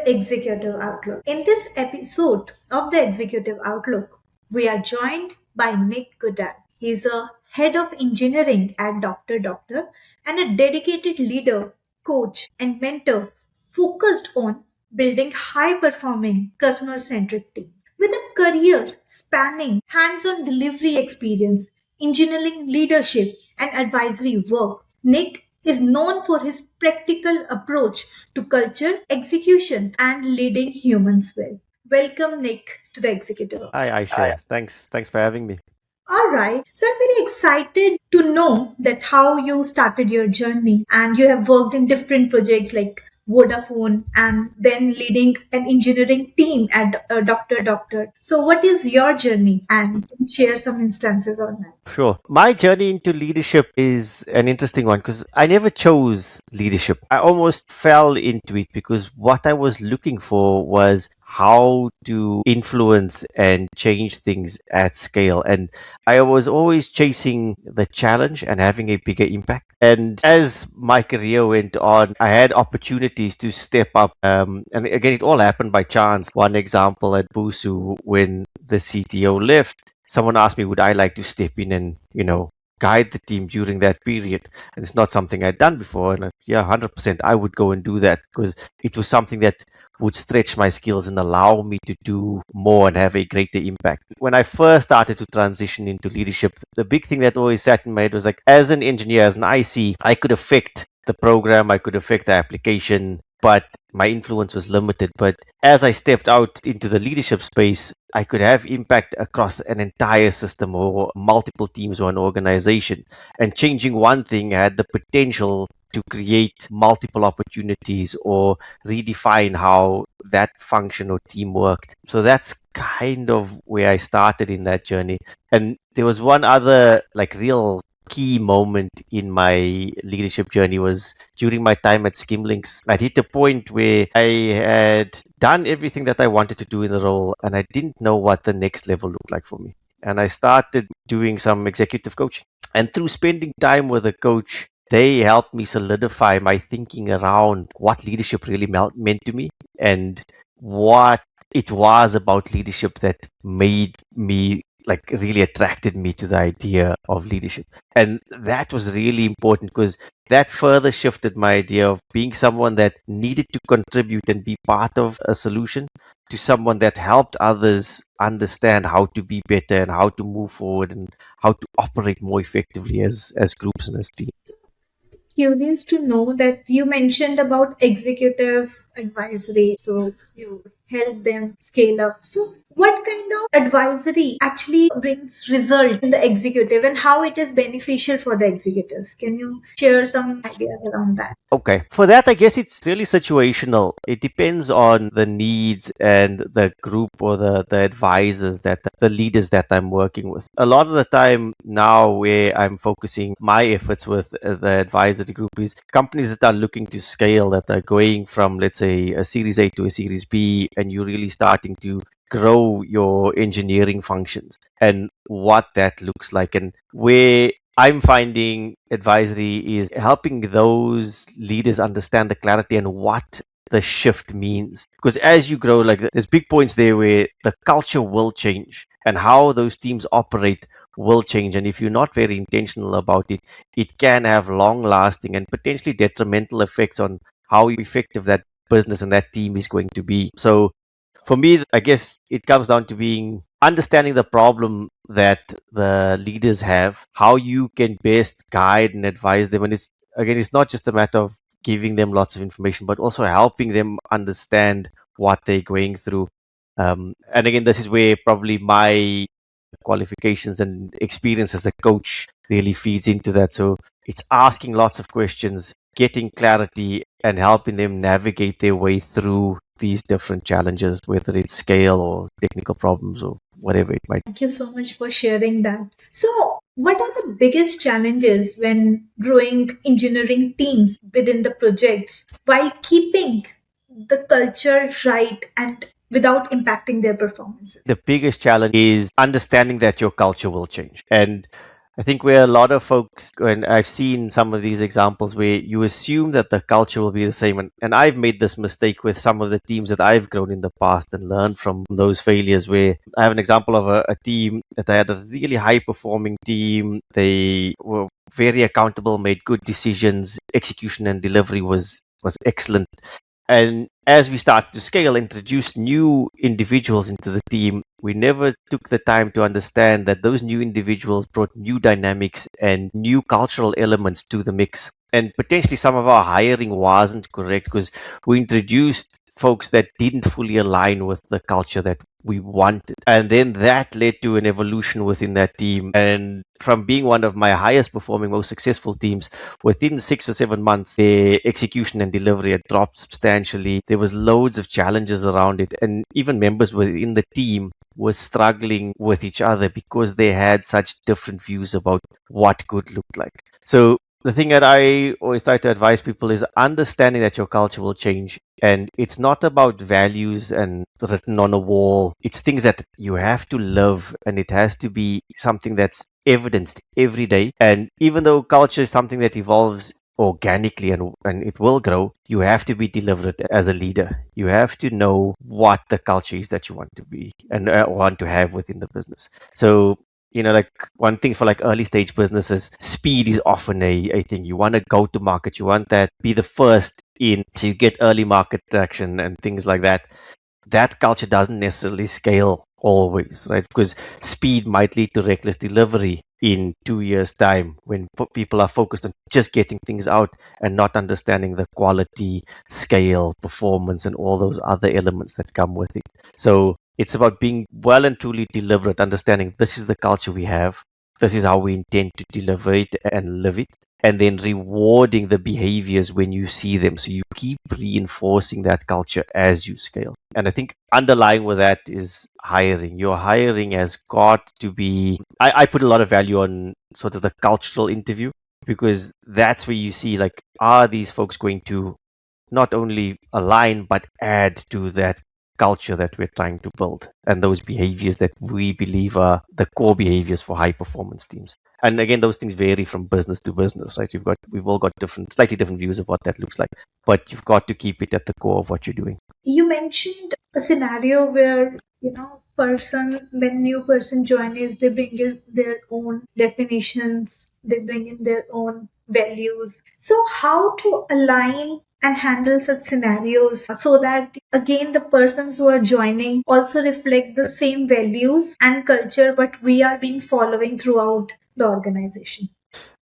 the Executive Outlook. In this episode of the Executive Outlook, we are joined by Nic Goodall. He's a head of engineering at Doctor and a dedicated leader, coach, and mentor focused on building high performing customer centric teams. With a career spanning hands on delivery experience, engineering leadership, and advisory work, Nick is known for his practical approach to culture, execution, and leading humans well. Welcome, Nick, to the executive. Hi, Isha. Thanks for having me. All right. So I'm very excited to know that how you started your journey and you have worked in different projects like Vodafone and then leading an engineering team at Doctor. So what is your journey and share some instances on that? Sure. My journey into leadership is an interesting one because I never chose leadership. I almost fell into it because what I was looking for was how to influence and change things at scale. And I was always chasing the challenge and having a bigger impact. And as my career went on, I had opportunities to step up. And again, it all happened by chance. One example at Busu, when the CTO left, someone asked me, would I like to step in and, guide the team during that period? And it's not something I'd done before. And yeah, 100%, I would go and do that because it was something that would stretch my skills and allow me to do more and have a greater impact. When I first started to transition into leadership, the big thing that always sat in my head was like, as an engineer, as an IC, I could affect the program, I could affect the application, but my influence was limited. But as I stepped out into the leadership space, I could have impact across an entire system or multiple teams or an organization. And changing one thing had the potential to create multiple opportunities or redefine how that function or team worked. So that's kind of where I started in that journey. And there was one other like real key moment in my leadership journey was during my time at Skimlinks. I'd hit a point where I had done everything that I wanted to do in the role and I didn't know what the next level looked like for me. And I started doing some executive coaching. And through spending time with a coach, they helped me solidify my thinking around what leadership really meant to me and what it was about leadership that made me like really attracted me to the idea of leadership. And that was really important because that further shifted my idea of being someone that needed to contribute and be part of a solution to someone that helped others understand how to be better and how to move forward and how to operate more effectively as groups and as teams. Curious to know that you mentioned about executive advisory. So you help them scale up. So what kind of advisory actually brings result in the executive and how it is beneficial for the executives? Can you share some ideas around that? Okay. For that, I guess it's really situational. It depends on the needs and the group or the advisors that the leaders that I'm working with. A lot of the time now where I'm focusing my efforts with the advisory group is companies that are looking to scale, that are going from, let's say, a Series A to a Series B, and you're really starting to grow your engineering functions and what that looks like and where I'm finding advisory is helping those leaders understand the clarity and what the shift means. Because as you grow, like there's big points there where the culture will change and how those teams operate will change. And if you're not very intentional about it, it can have long lasting and potentially detrimental effects on how effective that business and that team is going to be. So for me, I guess it comes down to being understanding the problem that the leaders have, how you can best guide and advise them. And it's not just a matter of giving them lots of information, but also helping them understand what they're going through. And again, this is where probably my qualifications and experience as a coach really feeds into that. So it's asking lots of questions, getting clarity, and helping them navigate their way through these different challenges, whether it's scale or technical problems or whatever it might be. Thank you so much for sharing that. So, what are the biggest challenges when growing engineering teams within the projects while keeping the culture right and without impacting their performances? The biggest challenge is understanding that your culture will change. And I think where a lot of folks, and I've seen some of these examples where you assume that the culture will be the same. And I've made this mistake with some of the teams that I've grown in the past and learned from those failures. Where I have an example of a team that I had a really high performing team. They were very accountable, made good decisions, execution and delivery was excellent. And as we started to scale, introduce new individuals into the team, we never took the time to understand that those new individuals brought new dynamics and new cultural elements to the mix. And potentially some of our hiring wasn't correct because we introduced folks that didn't fully align with the culture that we wanted. And then that led to an evolution within that team. And from being one of my highest performing, most successful teams, within 6 or 7 months, their execution and delivery had dropped substantially. There was loads of challenges around it, and even members within the team were struggling with each other because they had such different views about what good looked like. So the thing that I always try to advise people is understanding that your culture will change. And it's not about values and written on a wall. It's things that you have to live, and it has to be something that's evidenced every day. And even though culture is something that evolves organically and it will grow, you have to be deliberate as a leader. You have to know what the culture is that you want to be and want to have within the business. So like one thing for like early stage businesses, speed is often a thing. You want to go to market, you want that be the first in, so you get early market traction and things like that. That culture doesn't necessarily scale always, right? Because speed might lead to reckless delivery in 2 years' time when people are focused on just getting things out and not understanding the quality, scale, performance, and all those other elements that come with it. So it's about being well and truly deliberate, understanding this is the culture we have, this is how we intend to deliver it and live it, and then rewarding the behaviors when you see them. So you keep reinforcing that culture as you scale. And I think underlying with that is hiring. Your hiring has got to be, I put a lot of value on sort of the cultural interview, because that's where you see, like, are these folks going to not only align but add to that culture that we're trying to build and those behaviors that we believe are the core behaviors for high performance teams. And again, those things vary from business to business, right? We've all got slightly different views of what that looks like, but you've got to keep it at the core of what you're doing. You mentioned a scenario where, when new person joins, they bring in their own definitions, they bring in their own values. So how to align and handle such scenarios so that again the persons who are joining also reflect the same values and culture what we are being following throughout the organization.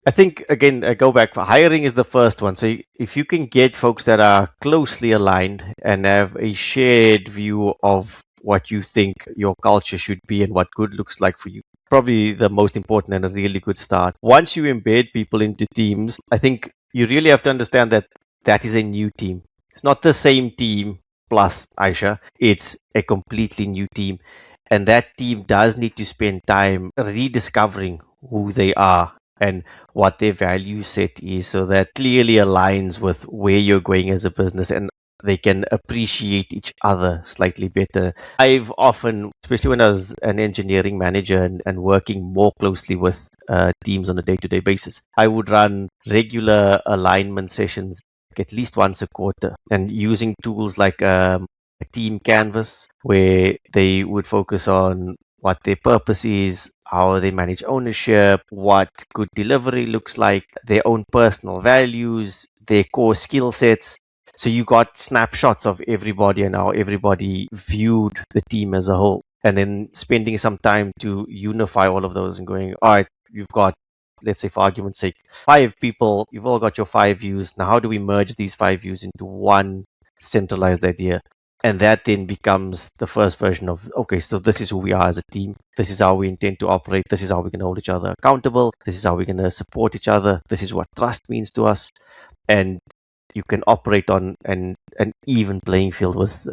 I think again, I go back. Hiring is the first one. So if you can get folks that are closely aligned and have a shared view of what you think your culture should be and what good looks like for you, probably the most important and a really good start. Once you embed people into teams, I think you really have to understand that that is a new team. It's not the same team plus Aisha. It's a completely new team. And that team does need to spend time rediscovering who they are and what their value set is, so that clearly aligns with where you're going as a business, and they can appreciate each other slightly better. I've often, especially when I was an engineering manager and working more closely with teams on a day-to-day basis, I would run regular alignment sessions at least once a quarter, and using tools like a team canvas where they would focus on what their purpose is, how they manage ownership, what good delivery looks like, their own personal values, their core skill sets. So you got snapshots of everybody and how everybody viewed the team as a whole. And then spending some time to unify all of those and going, all right, you've got, let's say for argument's sake, 5 people, you've all got your 5 views. Now, how do we merge these 5 views into one centralized idea? And that then becomes the first version of, okay, so this is who we are as a team. This is how we intend to operate. This is how we're going to hold each other accountable. This is how we're going to support each other. This is what trust means to us. And you can operate on an even playing field with,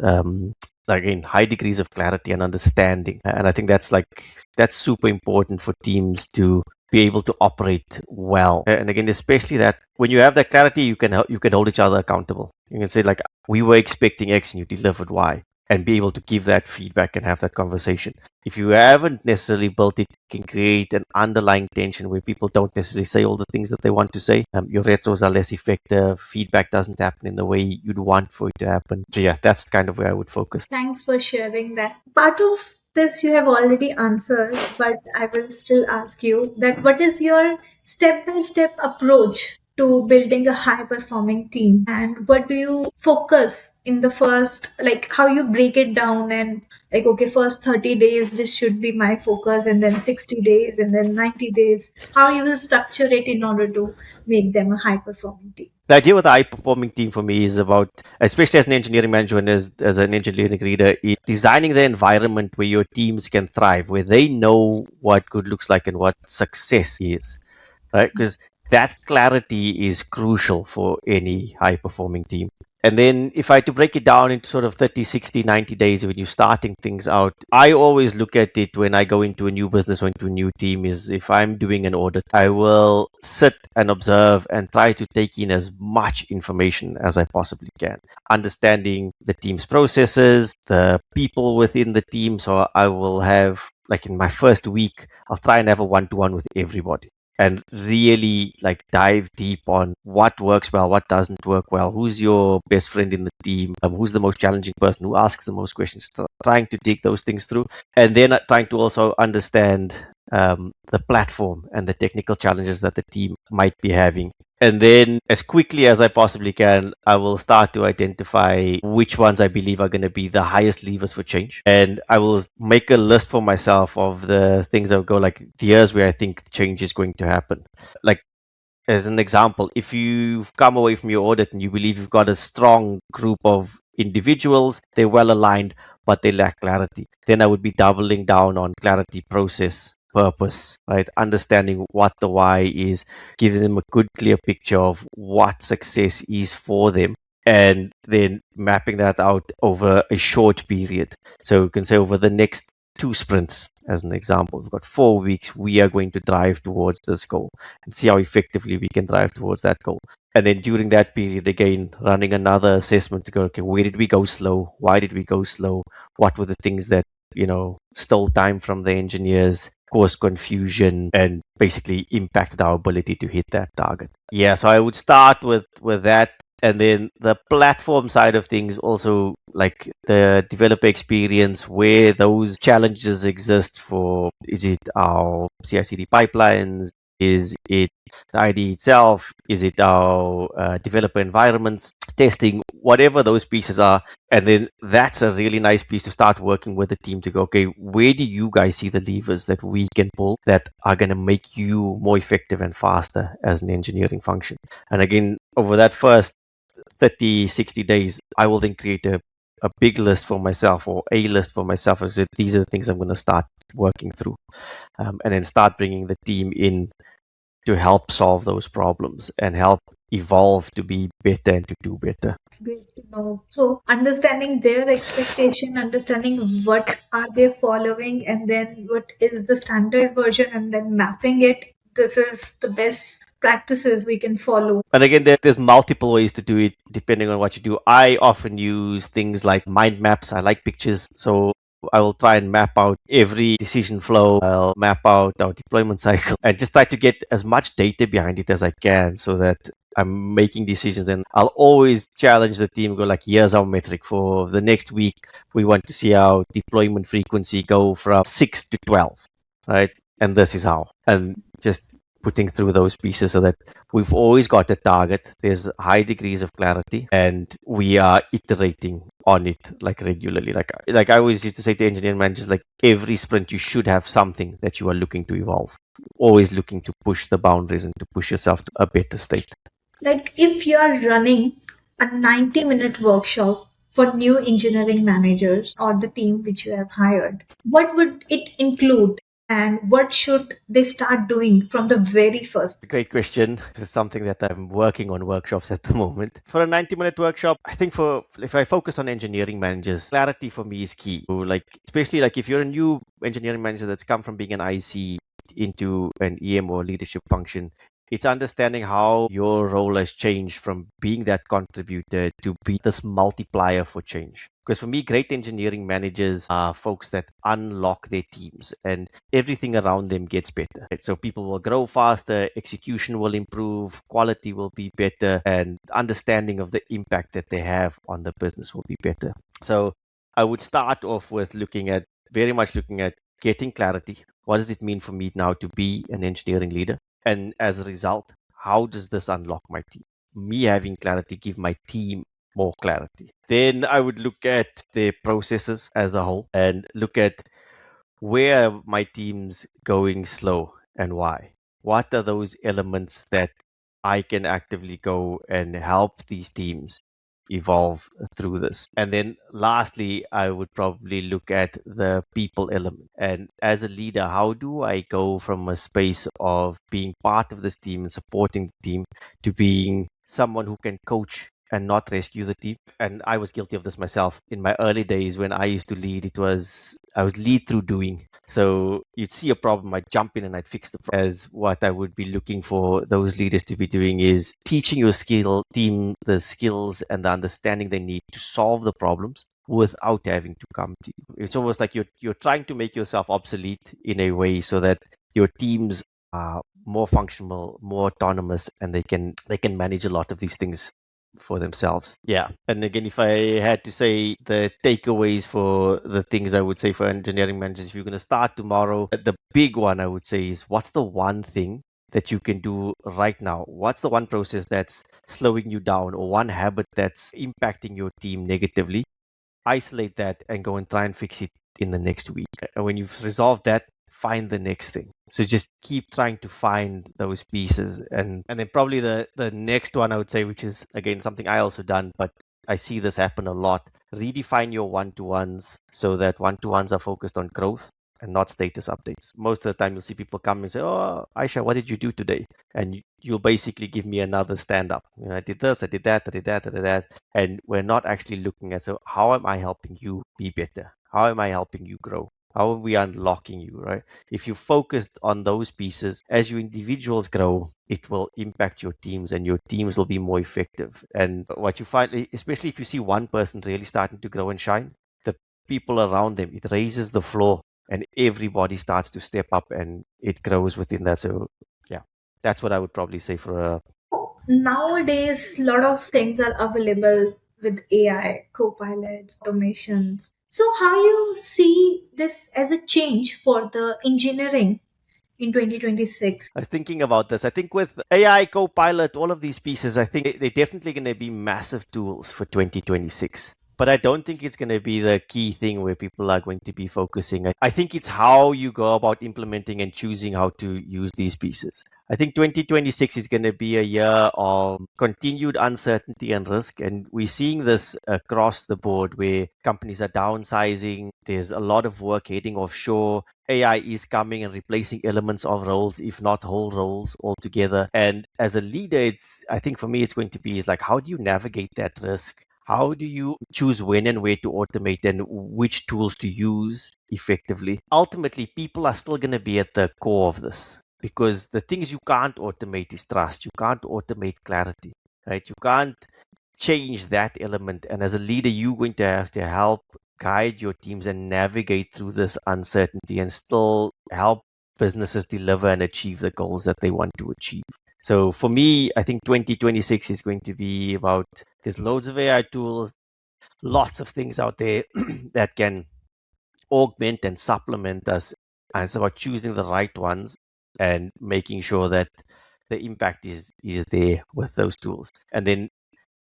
again, high degrees of clarity and understanding. And I think that's super important for teams to be able to operate well. And again, especially that when you have that clarity, you can hold each other accountable. You can say, like, we were expecting X and you delivered Y. and be able to give that feedback and have that conversation. If you haven't necessarily built it, it can create an underlying tension where people don't necessarily say all the things that they want to say. Your retros are less effective. Feedback doesn't happen in the way you'd want for it to happen. So yeah, that's kind of where I would focus. Thanks for sharing that. Part of this you have already answered, but I will still ask you that what is your step-by-step approach to building a high-performing team, and what do you focus in the first, like how you break it down and like, okay, first 30 days, this should be my focus, and then 60 days, and then 90 days, how you will structure it in order to make them a high-performing team? The idea with a high performing team for me is about, especially as an engineering manager and as an engineering leader, is designing the environment where your teams can thrive, where they know what good looks like and what success is, right? Because that clarity is crucial for any high performing team. And then if I had to break it down into sort of 30, 60, 90 days when you're starting things out, I always look at it when I go into a new business or into a new team is if I'm doing an audit, I will sit and observe and try to take in as much information as I possibly can, understanding the team's processes, the people within the team. So I will have, like in my first week, I'll try and have a one-to-one with everybody and really like dive deep on what works well, what doesn't work well, who's your best friend in the team, who's the most challenging person, who asks the most questions, trying to dig those things through, and then trying to also understand the platform and the technical challenges that the team might be having. And then, as quickly as I possibly can, I will start to identify which ones I believe are going to be the highest levers for change. And I will make a list for myself of the things that will go like the years where I think change is going to happen. Like, as an example, if you've come away from your audit and you believe you've got a strong group of individuals, they're well aligned, but they lack clarity, then I would be doubling down on clarity, process, purpose, right? Understanding what the why is, giving them a good, clear picture of what success is for them, and then mapping that out over a short period. So you can say over the next 2 sprints, as an example, we've got 4 weeks, we are going to drive towards this goal and see how effectively we can drive towards that goal. And then during that period, again, running another assessment to go, okay, where did we go slow? Why did we go slow? What were the things that, stole time from the engineers, caused confusion, and basically impacted our ability to hit that target? Yeah, so I would start with that. And then the platform side of things, also like the developer experience, where those challenges exist for, is it our CI/CD pipelines? Is it the ID itself? Is it our developer environments, testing, whatever those pieces are? And then that's a really nice piece to start working with the team to go, okay, where do you guys see the levers that we can pull that are going to make you more effective and faster as an engineering function? And again, over that first 30, 60 days, I will then create a big list for myself or a list for myself and say, these are the things I'm going to start working through. And then start bringing the team in to help solve those problems and help evolve to be better and to do better. It's great to know. So understanding their expectation, understanding what are they following, and then what is the standard version, and then mapping it. This is the best practices we can follow. And again, there's multiple ways to do it depending on what you do. I often use things like mind maps. I like pictures. So I will try and map out every decision flow. I'll map out our deployment cycle and just try to get as much data behind it as I can so that I'm making decisions. And I'll always challenge the team, go like, here's our metric for the next week. We want to see our deployment frequency go from 6 to 12, right? And this is how. And just putting through those pieces so that we've always got a target. There's high degrees of clarity, and we are iterating on it like regularly. Like I always used to say to engineering managers, like every sprint you should have something that you are looking to evolve. Always looking to push the boundaries and to push yourself to a better state. Like if you are running a 90-minute workshop for new engineering managers or the team which you have hired, what would it include? And what should they start doing from the very first? Great question. This is something that I'm working on workshops at the moment. For a 90-minute workshop, I think if I focus on engineering managers, clarity for me is key. So like, especially like if you're a new engineering manager that's come from being an IC into an EM or leadership function, it's understanding how your role has changed from being that contributor to be this multiplier for change. Because for me, great engineering managers are folks that unlock their teams and everything around them gets better. Right? So people will grow faster, execution will improve, quality will be better, and understanding of the impact that they have on the business will be better. So I would start off with very much looking at getting clarity. What does it mean for me now to be an engineering leader? And as a result, how does this unlock my team? Me having clarity give my team more clarity. Then I would look at the processes as a whole and look at where are my teams going slow and why. What are those elements that I can actively go and help these teams evolve through this? And then lastly, I would probably look at the people element. And as a leader, how do I go from a space of being part of this team and supporting the team to being someone who can coach and not rescue the team? And I was guilty of this myself in my early days when I used to lead. I was lead through doing. So you'd see a problem, I'd jump in and I'd fix the problem. As what I would be looking for those leaders to be doing is teaching your team the skills and the understanding they need to solve the problems without having to come to you. It's almost like you're trying to make yourself obsolete in a way so that your teams are more functional, more autonomous, and they can manage a lot of these things for themselves. Yeah. And again, if I had to say the takeaways for the things I would say for engineering managers, if you're going to start tomorrow, the big one I would say is what's the one thing that you can do right now? What's the one process that's slowing you down or one habit that's impacting your team negatively? Isolate that and go and try and fix it in the next week. And when you've resolved that, find the next thing. So just keep trying to find those pieces. And then probably the next one I would say, which is again something I also done, but I see this happen a lot. Redefine your one-to-ones so that one-to-ones are focused on growth and not status updates. Most of the time you'll see people come and say, "Oh, Aisha, what did you do today?" And you'll basically give me another stand up. I did this, I did that, I did that, I did that. And we're not actually looking at, so how am I helping you be better? How am I helping you grow? How are we unlocking you, right? If you focused on those pieces, as your individuals grow, it will impact your teams and your teams will be more effective. And what you find, especially if you see one person really starting to grow and shine, the people around them, it raises the floor and everybody starts to step up and it grows within that. So yeah, that's what I would probably say for a Nowadays, a lot of things are available with AI, co-pilots, automations. So how you see this as a change for the engineering in 2026? I was thinking about this. I think with AI, Copilot, all of these pieces, I think they're definitely going to be massive tools for 2026. But I don't think it's going to be the key thing where people are going to be focusing. I think it's how you go about implementing and choosing how to use these pieces. I think 2026 is going to be a year of continued uncertainty and risk. And we're seeing this across the board where companies are downsizing. There's a lot of work heading offshore. AI is coming and replacing elements of roles, if not whole roles altogether. And as a leader, I think for me, it's going to be is like, how do you navigate that risk? How do you choose when and where to automate and which tools to use effectively? Ultimately, people are still going to be at the core of this because the things you can't automate is trust. You can't automate clarity, right? You can't change that element. And as a leader, you're going to have to help guide your teams and navigate through this uncertainty and still help businesses deliver and achieve the goals that they want to achieve. So for me, I think 2026 is going to be about there's loads of AI tools, lots of things out there that can augment and supplement us. And it's about choosing the right ones and making sure that the impact is there with those tools. And then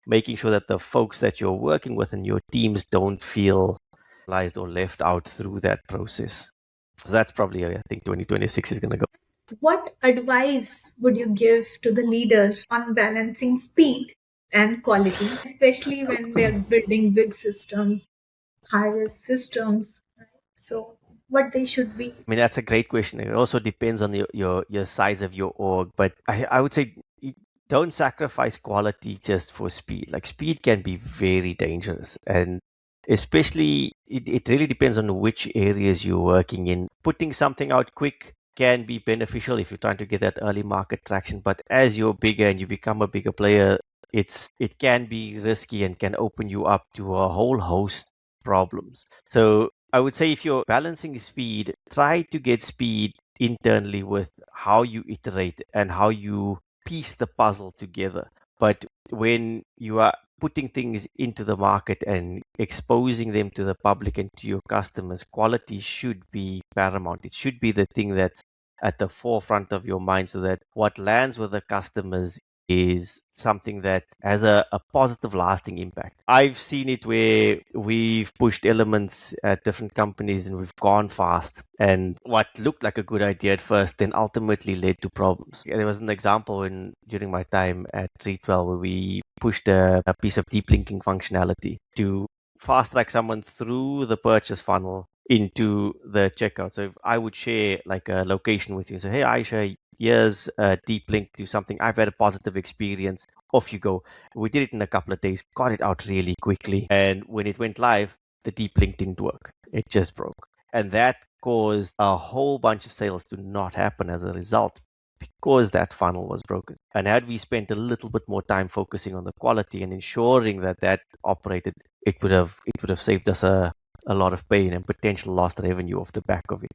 making sure that the folks that you're working with and your teams don't feel lied or left out through that process. So that's probably, I think, 2026 is going to go. What advice would you give to the leaders on balancing speed and quality, especially when they're building big systems, high risk systems? So, what they should be? I mean, that's a great question. It also depends on your size of your org, but I would say don't sacrifice quality just for speed. Like speed can be very dangerous, and especially it really depends on which areas you're working in. Putting something out quick can be beneficial if you're trying to get that early market traction, but as you're bigger and you become a bigger player, it can be risky and can open you up to a whole host problems. So I would say if you're balancing speed, try to get speed internally with how you iterate and how you piece the puzzle together. But when you are putting things into the market and exposing them to the public and to your customers, quality should be paramount. It should be the thing that's at the forefront of your mind so that what lands with the customers is something that has a positive lasting impact. I've seen it where we've pushed elements at different companies and we've gone fast. And what looked like a good idea at first then ultimately led to problems. There was an example during my time at Treatwell where we pushed a piece of deep linking functionality to fast track someone through the purchase funnel into the checkout. So if I would share like a location with you, so hey Aisha, here's a deep link to something. I've had a positive experience. Off you go. We did it in a couple of days, got it out really quickly. And when it went live, the deep link didn't work. It just broke. And that caused a whole bunch of sales to not happen as a result because that funnel was broken. And had we spent a little bit more time focusing on the quality and ensuring that that operated, it would have saved us a lot of pain and potential lost revenue off the back of it.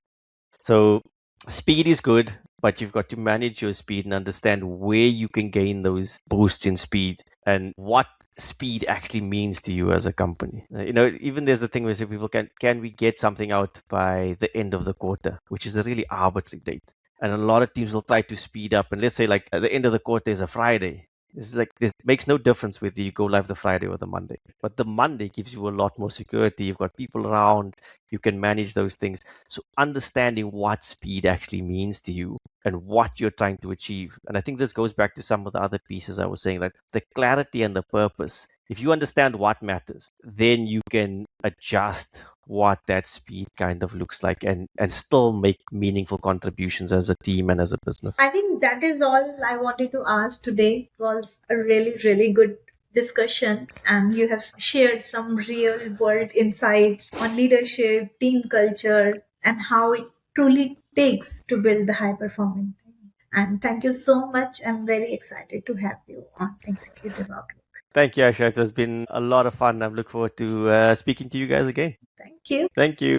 So speed is good, but you've got to manage your speed and understand where you can gain those boosts in speed and what speed actually means to you as a company. Even there's a thing where say people can we get something out by the end of the quarter, which is a really arbitrary date. And a lot of teams will try to speed up. And let's say like at the end of the quarter is a Friday. It's like it makes no difference whether you go live the Friday or the Monday. But the Monday gives you a lot more security. You've got people around. You can manage those things. So understanding what speed actually means to you and what you're trying to achieve. And I think this goes back to some of the other pieces I was saying, like the clarity and the purpose. If you understand what matters, then you can adjust what that speed kind of looks like and still make meaningful contributions as a team and as a business. I think that is all I wanted to ask today. It was a really, really good discussion, and you have shared some real world insights on leadership, team culture, and how it truly takes to build the high performing team. And thank you so much. I'm very excited to have you on Executive Outlook. Thank you, Asha. It has been a lot of fun. I look forward to speaking to you guys again. Thank you. Thank you.